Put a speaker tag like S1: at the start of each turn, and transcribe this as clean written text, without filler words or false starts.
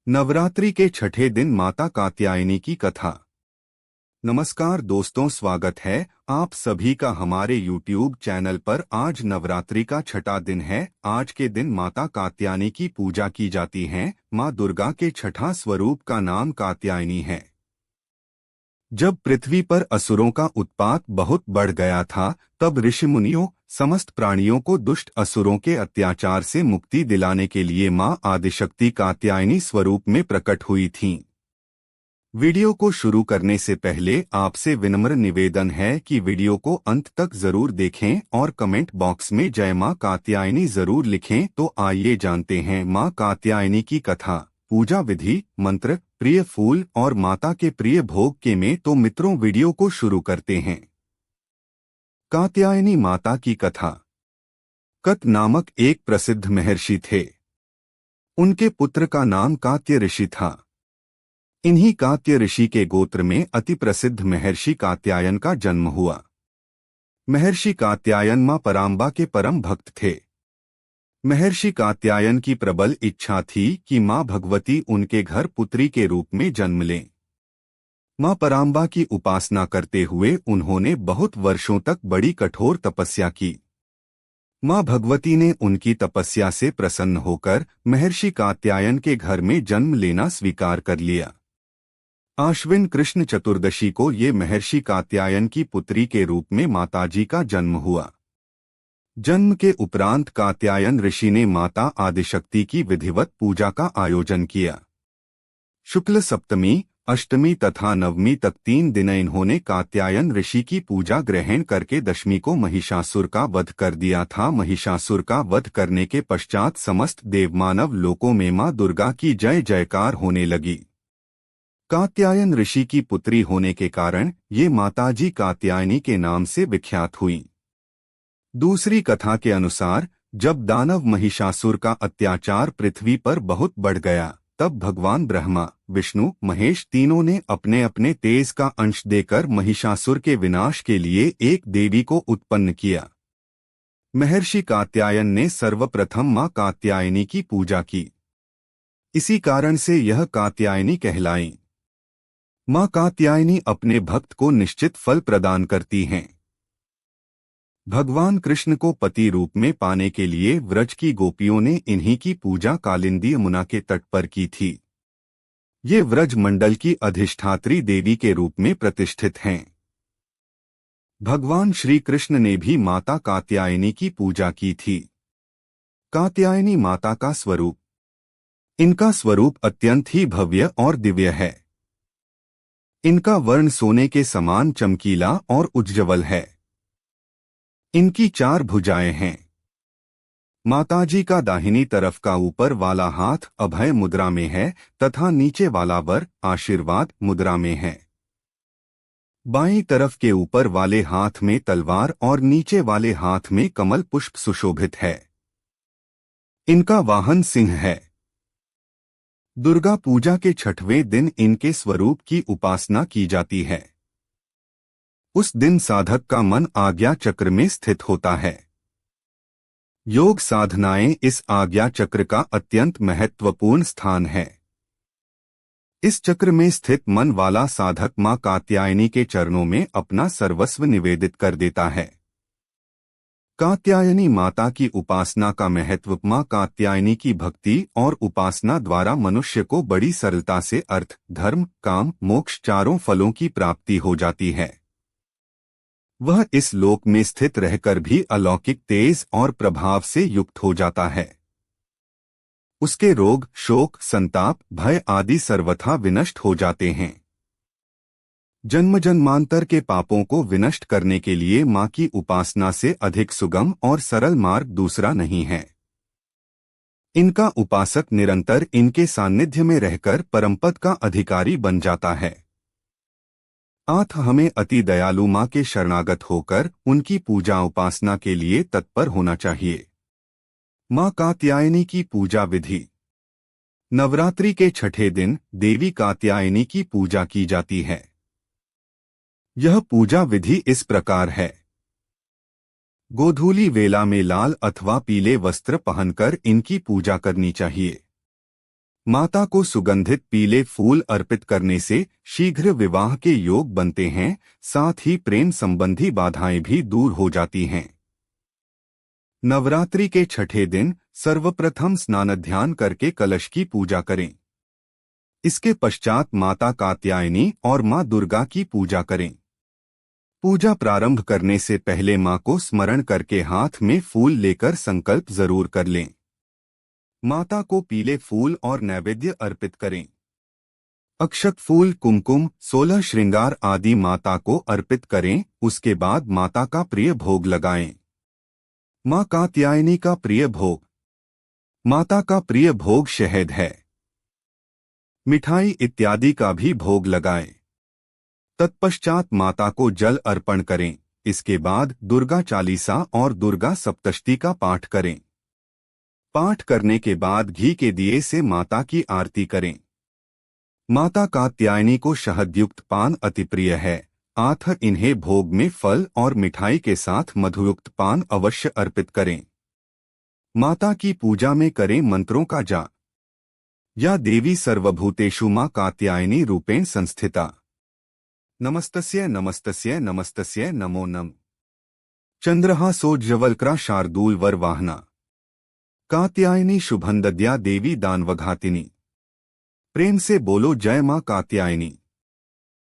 S1: नवरात्रि के छठे दिन माता कात्यायनी की कथा। नमस्कार दोस्तों, स्वागत है आप सभी का हमारे YouTube चैनल पर। आज नवरात्रि का छठा दिन है। आज के दिन माता कात्यायनी की पूजा की जाती है। माँ दुर्गा के छठा स्वरूप का नाम कात्यायनी है। जब पृथ्वी पर असुरों का उत्पात बहुत बढ़ गया था, तब ऋषि मुनियों समस्त प्राणियों को दुष्ट असुरों के अत्याचार से मुक्ति दिलाने के लिए मां आदिशक्ति कात्यायनी स्वरूप में प्रकट हुई थीं। वीडियो को शुरू करने से पहले आपसे विनम्र निवेदन है कि वीडियो को अंत तक जरूर देखें और कमेंट बॉक्स में जय मां कात्यायनी जरूर लिखें। तो आइए जानते हैं मां कात्यायनी की कथा। पूजा विधि, मंत्र, प्रिय फूल और माता के प्रिय भोग के में। तो मित्रों, वीडियो को शुरू करते हैं। कात्यायनी माता की कथा। कत नामक एक प्रसिद्ध महर्षि थे। उनके पुत्र का नाम कात्य ऋषि था। इन्हीं कात्य ऋषि के गोत्र में अति प्रसिद्ध महर्षि कात्यायन का जन्म हुआ। महर्षि कात्यायन मां पराम्बा के परम भक्त थे। महर्षि कात्यायन की प्रबल इच्छा थी कि मां भगवती उनके घर पुत्री के रूप में जन्म लें। मां पराम्बा की उपासना करते हुए उन्होंने बहुत वर्षों तक बड़ी कठोर तपस्या की। मां भगवती ने उनकी तपस्या से प्रसन्न होकर महर्षि कात्यायन के घर में जन्म लेना स्वीकार कर लिया। आश्विन कृष्ण चतुर्दशी को ये महर्षि कात्यायन की पुत्री के रूप में माताजी का जन्म हुआ। जन्म के उपरांत कात्यायन ऋषि ने माता आदिशक्ति की विधिवत पूजा का आयोजन किया। शुक्ल सप्तमी, अष्टमी तथा नवमी तक 3 दिन इन्होंने कात्यायन ऋषि की पूजा ग्रहण करके दशमी को महिषासुर का वध कर दिया था। महिषासुर का वध करने के पश्चात समस्त देवमानव लोकों में मां दुर्गा की जय जयकार होने लगी। कात्यायन ऋषि की पुत्री होने के कारण ये माताजी कात्यायनी के नाम से विख्यात हुई। दूसरी कथा के अनुसार जब दानव महिषासुर का अत्याचार पृथ्वी पर बहुत बढ़ गया, तब भगवान ब्रह्मा, विष्णु, महेश तीनों ने अपने अपने तेज का अंश देकर महिषासुर के विनाश के लिए एक देवी को उत्पन्न किया। महर्षि कात्यायन ने सर्वप्रथम मां कात्यायनी की पूजा की। इसी कारण से यह कात्यायनी कहलाई। मां कात्यायनी अपने भक्त को निश्चित फल प्रदान करती हैं। भगवान कृष्ण को पति रूप में पाने के लिए व्रज की गोपियों ने इन्हीं की पूजा कालिंदी यमुना के तट पर की थी। ये व्रज मंडल की अधिष्ठात्री देवी के रूप में प्रतिष्ठित हैं। भगवान श्री कृष्ण ने भी माता कात्यायनी की पूजा की थी। कात्यायनी माता का स्वरूप। इनका स्वरूप अत्यंत ही भव्य और दिव्य है। इनका वर्ण सोने के समान चमकीला और उज्ज्वल है। इनकी 4 भुजाएं हैं। माताजी का दाहिनी तरफ का ऊपर वाला हाथ अभय मुद्रा में है तथा नीचे वाला वर आशीर्वाद मुद्रा में है। बाईं तरफ के ऊपर वाले हाथ में तलवार और नीचे वाले हाथ में कमल पुष्प सुशोभित है। इनका वाहन सिंह है। दुर्गा पूजा के छठवें दिन इनके स्वरूप की उपासना की जाती है। उस दिन साधक का मन आज्ञा चक्र में स्थित होता है। योग साधनाएं इस आज्ञा चक्र का अत्यंत महत्वपूर्ण स्थान है। इस चक्र में स्थित मन वाला साधक मां कात्यायनी के चरणों में अपना सर्वस्व निवेदित कर देता है। कात्यायनी माता की उपासना का महत्व। मां कात्यायनी की भक्ति और उपासना द्वारा मनुष्य को बड़ी सरलता से अर्थ, धर्म, काम, मोक्ष चारों फलों की प्राप्ति हो जाती है। वह इस लोक में स्थित रहकर भी अलौकिक तेज और प्रभाव से युक्त हो जाता है। उसके रोग, शोक, संताप, भय आदि सर्वथा विनष्ट हो जाते हैं। जन्म जन्मांतर के पापों को विनष्ट करने के लिए मां की उपासना से अधिक सुगम और सरल मार्ग दूसरा नहीं है। इनका उपासक निरंतर इनके सान्निध्य में रहकर परमपद का अधिकारी बन जाता है। आथ हमें अति दयालु मां के शरणागत होकर उनकी पूजा उपासना के लिए तत्पर होना चाहिए। मां कात्यायनी की पूजा विधि। नवरात्रि के छठे दिन देवी कात्यायनी की पूजा की जाती है। यह पूजा विधि इस प्रकार है। गोधूली वेला में लाल अथवा पीले वस्त्र पहनकर इनकी पूजा करनी चाहिए। माता को सुगंधित पीले फूल अर्पित करने से शीघ्र विवाह के योग बनते हैं, साथ ही प्रेम संबंधी बाधाएं भी दूर हो जाती हैं। नवरात्रि के छठे दिन सर्वप्रथम स्नान ध्यान करके कलश की पूजा करें। इसके पश्चात माता कात्यायनी और मां दुर्गा की पूजा करें। पूजा प्रारंभ करने से पहले मां को स्मरण करके हाथ में फूल लेकर संकल्प जरूर कर लें। माता को पीले फूल और नैवेद्य अर्पित करें। अक्षत फूल, कुमकुम, 16 श्रृंगार आदि माता को अर्पित करें। उसके बाद माता का प्रिय भोग लगाएं। मां कात्यायनी का प्रिय भोग। माता का प्रिय भोग शहद है, मिठाई इत्यादि का भी भोग लगाएं। तत्पश्चात माता को जल अर्पण करें। इसके बाद दुर्गा चालीसा और दुर्गा सप्तशती का पाठ करें। पाठ करने के बाद घी के दिए से माता की आरती करें। माता कात्यायनी को शहदयुक्त पान अति प्रिय है, अतः इन्हें भोग में फल और मिठाई के साथ मधुयुक्त पान अवश्य अर्पित करें। माता की पूजा में करें मंत्रों का जाप। या देवी सर्वभूतेषु मां कात्यायनी रूपेण संस्थिता। नमस्तस्य नमस्तस्य नमस्तस्य नमो नमः। चंद्रहासोज्ज्वलक्रा शार्दूल वर वाहना कात्यायनी शुभंदद्या देवी दानवघातिनी। प्रेम से बोलो जय मां कात्यायनी।